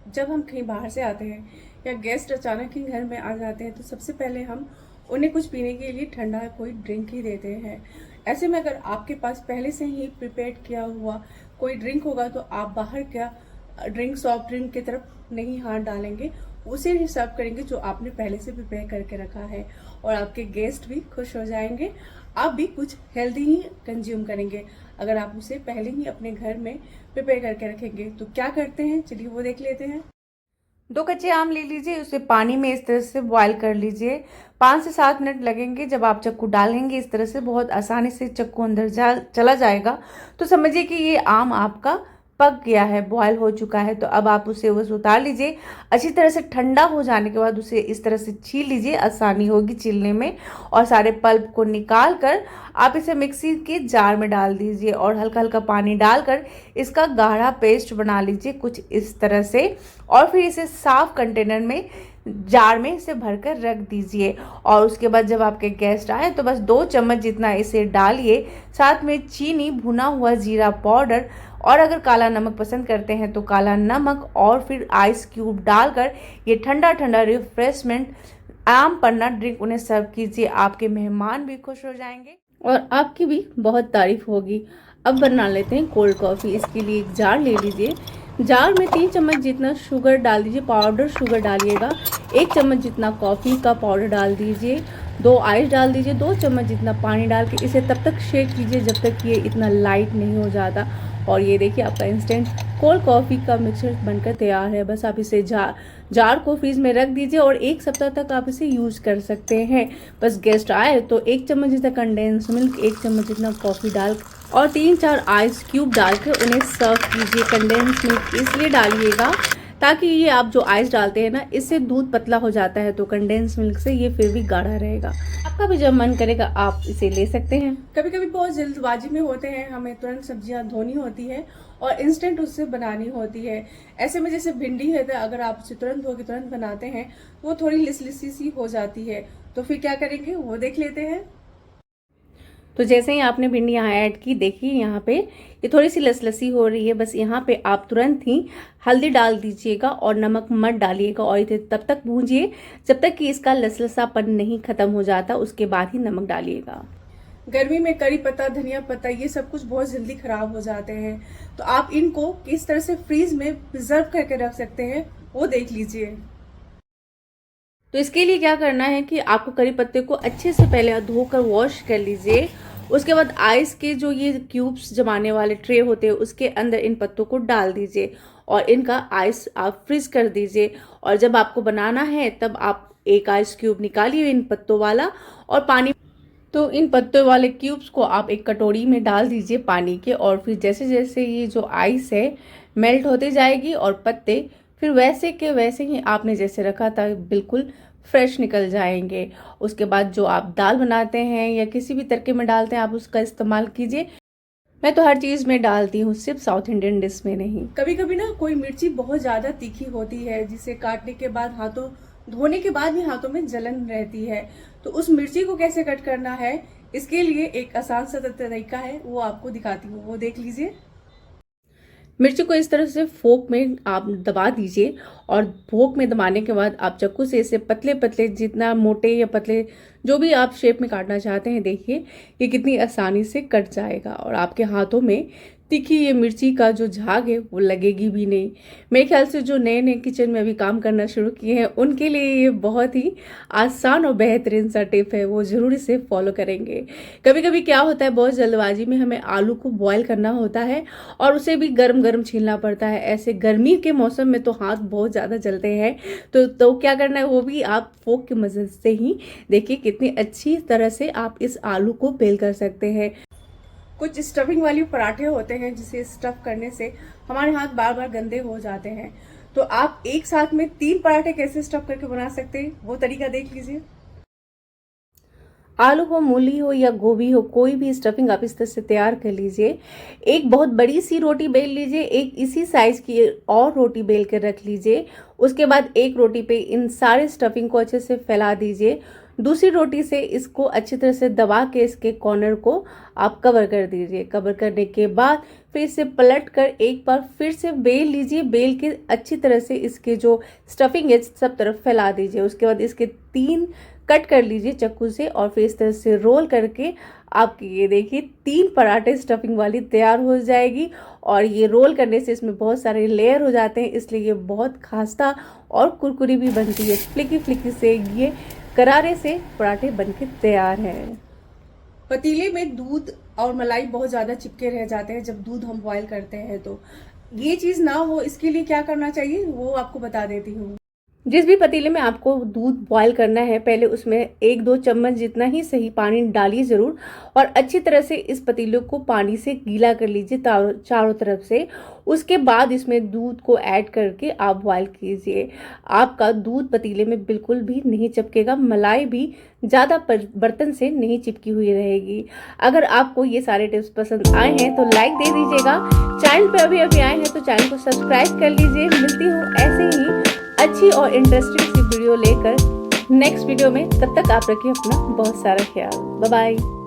जब हम कहीं बाहर से आते हैं या गेस्ट अचानक ही घर में आ जाते हैं तो सबसे पहले हम उन्हें कुछ पीने के लिए ठंडा कोई ड्रिंक ही देते हैं। ऐसे में अगर आपके पास पहले से ही प्रिपेयर किया हुआ कोई ड्रिंक होगा तो आप बाहर क्या ड्रिंक सॉफ्ट ड्रिंक की तरफ नहीं हाथ डालेंगे, उसे ही सर्व करेंगे जो आपने पहले से प्रिपेयर करके रखा है और आपके गेस्ट भी खुश हो जाएंगे। आप भी कुछ हेल्दी ही कंज्यूम करेंगे अगर आप उसे पहले ही अपने घर में प्रिपेयर करके रखेंगे। तो क्या करते हैं, चलिए वो देख लेते हैं। 2 कच्चे आम ले लीजिए, उसे पानी में इस तरह से बॉईल कर लीजिए। 5 से 7 मिनट लगेंगे। जब आप चक्कू डालेंगे इस तरह से बहुत आसानी से चक्कू अंदर चला जाएगा तो समझिए कि ये आम आपका पक गया है, बॉयल हो चुका है। तो अब आप उसे उतार लीजिए। अच्छी तरह से ठंडा हो जाने के बाद उसे इस तरह से छील लीजिए, आसानी होगी छीलने में। और सारे पल्प को निकाल कर आप इसे मिक्सी के जार में डाल दीजिए और हल्का हल्का पानी डालकर इसका गाढ़ा पेस्ट बना लीजिए कुछ इस तरह से। और फिर इसे साफ कंटेनर में जार में इसे भरकर रख दीजिए। और उसके बाद जब आपके गेस्ट आए तो बस 2 चम्मच जितना इसे डालिए, साथ में चीनी, भुना हुआ जीरा पाउडर और अगर काला नमक पसंद करते हैं तो काला नमक, और फिर आइस क्यूब डालकर ये ठंडा ठंडा रिफ्रेशमेंट आम पन्ना ड्रिंक उन्हें सर्व कीजिए। आपके मेहमान भी खुश हो जाएंगे और आपकी भी बहुत तारीफ होगी। अब बना लेते हैं कोल्ड कॉफ़ी। इसके लिए एक जार ले लीजिए। जार में 3 चम्मच जितना शुगर डाल दीजिए, पाउडर शुगर डालिएगा। 1 चम्मच जितना कॉफ़ी का पाउडर डाल दीजिए। 2 आइस डाल दीजिए। 2 चम्मच जितना पानी डाल के इसे तब तक शेक कीजिए जब तक ये इतना लाइट नहीं हो जाता। और ये देखिए आपका इंस्टेंट कोल्ड कॉफ़ी का मिक्सचर बनकर तैयार है। बस आप इसे जार को फ्रीज में रख दीजिए और 1 सप्ताह तक आप इसे यूज़ कर सकते हैं। बस गेस्ट आए तो 1 चम्मच जितना कंडेंस मिल्क, 1 चम्मच जितना कॉफ़ी डाल और 3-4 आइस क्यूब डाल के उन्हें सर्व कीजिए। कंडेंस मिल्क इसलिए डालिएगा ताकि ये आप जो आइस डालते हैं ना, इससे दूध पतला हो जाता है तो कंडेंस मिल्क से ये फिर भी गाढ़ा रहेगा। आपका भी जब मन करेगा आप इसे ले सकते हैं। कभी कभी बहुत जल्दबाजी में होते हैं, हमें तुरंत सब्जियां धोनी होती है और इंस्टेंट उससे बनानी होती है। ऐसे में जैसे भिंडी है तो अगर आप उसे तुरंत धो के तुरंत बनाते हैं तो वो थोड़ी लिसलिसी सी हो जाती है। तो फिर क्या करेंगे वो देख लेते हैं। तो जैसे ही आपने भिंडी यहाँ ऐड की, देखिए यहाँ पे ये थोड़ी सी लसलसी हो रही है। बस यहाँ पे आप तुरंत ही हल्दी डाल दीजिएगा और नमक मत डालिएगा और इसे तब तक भूंजिए जब तक कि इसका लसलसापन नहीं खत्म हो जाता, उसके बाद ही नमक डालिएगा। गर्मी में करी पत्ता, धनिया पत्ता ये सब कुछ बहुत जल्दी खराब हो जाते हैं, तो आप इनको किस तरह से फ्रीज में प्रिजर्व करके रख सकते हैं वो देख लीजिए। तो इसके लिए क्या करना है कि आपको करी पत्ते को अच्छे से पहले धोकर वॉश कर लीजिए। उसके बाद आइस के जो ये क्यूब्स जमाने वाले ट्रे होते हैं उसके अंदर इन पत्तों को डाल दीजिए और इनका आइस आप फ्रीज कर दीजिए। और जब आपको बनाना है तब आप एक आइस क्यूब निकालिए इन पत्तों वाला और पानी, तो इन पत्तों वाले क्यूब्स को आप एक कटोरी में डाल दीजिए पानी के। और फिर जैसे जैसे ये जो आइस है मेल्ट होते जाएगी और पत्ते फिर वैसे के वैसे ही आपने जैसे रखा था बिल्कुल फ्रेश निकल जाएंगे। उसके बाद जो आप दाल बनाते हैं या किसी भी तड़के में डालते हैं आप उसका इस्तेमाल कीजिए। मैं तो हर चीज़ में डालती हूँ, सिर्फ साउथ इंडियन डिश में नहीं। कभी कभी ना कोई मिर्ची बहुत ज्यादा तीखी होती है जिसे काटने के बाद हाथों धोने के बाद भी हाथों में जलन रहती है, तो उस मिर्ची को कैसे कट करना है इसके लिए एक आसान सा तरीका है, वो आपको दिखाती हूँ, वो देख लीजिए। मिर्ची को इस तरह से फोक में आप दबा दीजिए और फोक में दबाने के बाद आप चाकू से इसे पतले पतले, जितना मोटे या पतले जो भी आप शेप में काटना चाहते हैं, देखिए ये कितनी आसानी से कट जाएगा और आपके हाथों में तीखी ये मिर्ची का जो झाग है वो लगेगी भी नहीं। मेरे ख्याल से जो नए नए किचन में अभी काम करना शुरू किए हैं उनके लिए ये बहुत ही आसान और बेहतरीन सा टिप है, वो ज़रूर इसे फॉलो करेंगे। कभी कभी क्या होता है, बहुत जल्दबाजी में हमें आलू को बॉयल करना होता है और उसे भी गरम गरम छीलना पड़ता है। ऐसे गर्मी के मौसम में तो हाथ बहुत ज़्यादा जलते हैं, तो क्या करना है, वो भी आप फोक की मदद से ही देखिए कितनी अच्छी तरह से आप इस आलू को बेल कर सकते हैं। कुछ स्टफिंग वाली पराठे होते हैं जिसे स्टफ करने से हमारे हाथ बार बार गंदे हो जाते हैं, तो आप एक साथ में 3 पराठे कैसे स्टफ करके बना सकते हैं वो तरीका देख लीजिए। आलू हो, मूली हो या गोभी हो, कोई भी स्टफिंग आप इस तरह से तैयार कर लीजिए। एक बहुत बड़ी सी रोटी बेल लीजिए, एक इसी साइज की और रोटी बेल कर रख लीजिए। उसके बाद एक रोटी पे इन सारे स्टफिंग को अच्छे से फैला दीजिए। दूसरी रोटी से इसको अच्छी तरह से दबा के इसके कॉर्नर को आप कवर कर दीजिए। कवर करने के बाद फिर इसे पलट कर एक बार फिर से बेल लीजिए। बेल के अच्छी तरह से इसके जो स्टफिंग है सब तरफ फैला दीजिए। उसके बाद इसके 3 कट कर लीजिए चाकू से और फिर इस तरह से रोल करके आपकी ये देखिए 3 पराठे स्टफिंग वाली तैयार हो जाएगी। और ये रोल करने से इसमें बहुत सारे लेयर हो जाते हैं, इसलिए ये बहुत खास्ता और कुरकुरी भी बनती है। फ्लिकी फ्लिकी से ये करारे से पराठे बनके तैयार हैं। पतीले में दूध और मलाई बहुत ज़्यादा चिपके रह जाते हैं जब दूध हम बॉईल करते हैं, तो ये चीज़ ना हो इसके लिए क्या करना चाहिए वो आपको बता देती हूँ। जिस भी पतीले में आपको दूध बॉईल करना है पहले उसमें 1-2 चम्मच जितना ही सही पानी डालिए ज़रूर और अच्छी तरह से इस पतीले को पानी से गीला कर लीजिए चारों तरफ से। उसके बाद इसमें दूध को ऐड करके आप बॉईल कीजिए। आपका दूध पतीले में बिल्कुल भी नहीं चिपकेगा, मलाई भी ज़्यादा बर्तन से नहीं चिपकी हुई रहेगी। अगर आपको ये सारे टिप्स पसंद आए हैं तो लाइक दे दीजिएगा। चैनल पर अभी आए हैं तो चैनल को सब्सक्राइब कर लीजिए। मिलती हूँ ऐसे ही अच्छी और इंटरेस्टिंग सी वीडियो लेकर नेक्स्ट वीडियो में। तब तक आप रखिए अपना बहुत सारा ख्याल। Bye bye.